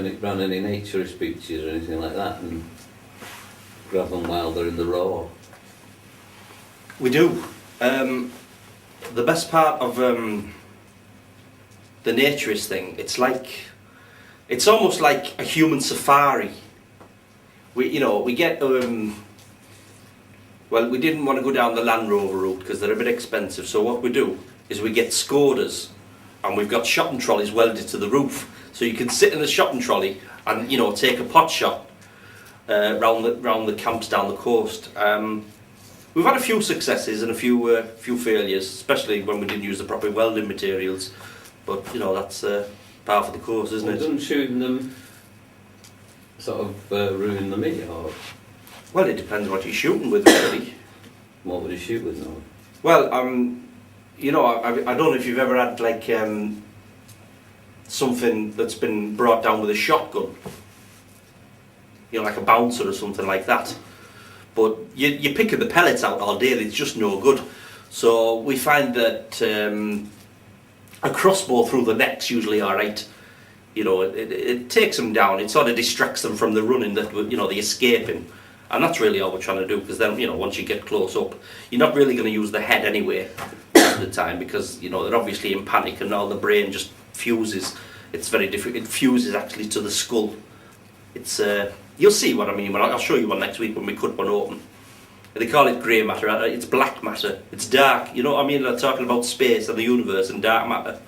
ran any naturist pictures or anything like that and grab them while they're in the raw? We do. The best part of the naturist thing, it's almost like a human safari. We get well, we didn't want to go down the Land Rover route because they're a bit expensive. So what we do is we get Skodas, and we've got shopping trolleys welded to the roof, so you can sit in the shopping trolley and take a pot shot round the camps down the coast. We've had a few successes and a few failures, especially when we didn't use the proper welding materials. But that's part of the course, isn't it? Doesn't shooting them sort of ruin the meat, or? Well, it depends what you're shooting with, really. What would you shoot with now? Well, I don't know if you've ever had like something that's been brought down with a shotgun. Like a bouncer or something like that. But you're picking the pellets out all day, it's just no good. So we find that a crossbow through the neck's usually alright. It takes them down, it sort of distracts them from the running, that the escaping. And that's really all we're trying to do, because then, once you get close up, you're not really going to use the head anyway at the time, because, they're obviously in panic and all the brain just fuses. It's very different. It fuses actually to the skull. It's you'll see what I mean. I'll show you one next week when we cut one open. They call it grey matter. It's black matter. It's dark. You know what I mean? They're talking about space and the universe and dark matter.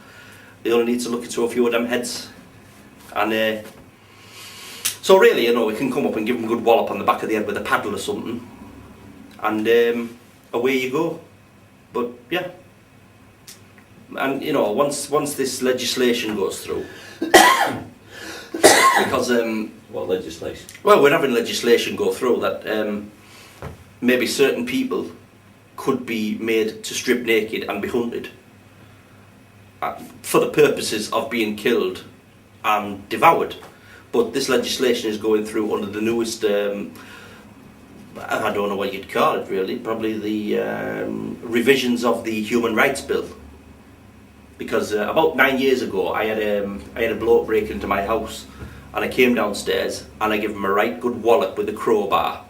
They only need to look into a few of them heads. And so really, we can come up and give them a good wallop on the back of the head with a paddle or something. And away you go. But yeah. And once this legislation goes through, because what legislation? Well, we're having legislation go through that maybe certain people could be made to strip naked and be hunted for the purposes of being killed and devoured. But this legislation is going through under the newest, I don't know what you'd call it really, probably the revisions of the Human Rights Bill. Because about 9 years ago I had a bloke break into my house, and I came downstairs and I gave him a right good wallop with a crowbar,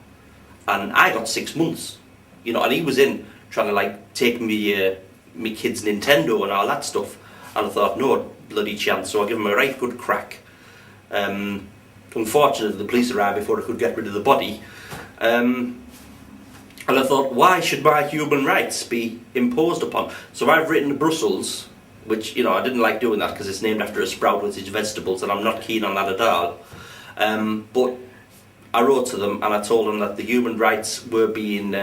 and I got 6 months, and he was in trying to take me kid's Nintendo and all that stuff, and I thought no bloody chance, so I gave him a right good crack. Unfortunately the police arrived before I could get rid of the body, and I thought, why should my human rights be imposed upon? So I've written to Brussels, which I didn't like doing that because it's named after a sprout with its vegetables, and I'm not keen on that at all. But I wrote to them and I told them that the human rights were being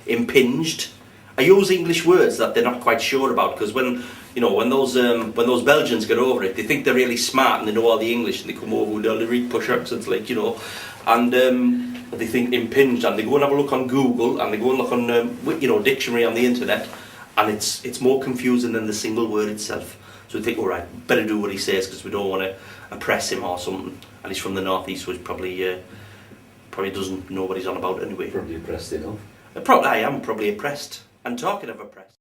impinged. I use English words that they're not quite sure about, because when those Belgians get over it, they think they're really smart and they know all the English, and they come over with all the really push accents, and they think impinged, and they go and have a look on Google, and they go and look on dictionary on the internet. And it's more confusing than the single word itself. So we think, all right, better do what he says, because we don't want to oppress him or something. And he's from the northeast, so he probably doesn't know what he's on about anyway. Probably oppressed enough. I am probably oppressed. And talking of oppressed.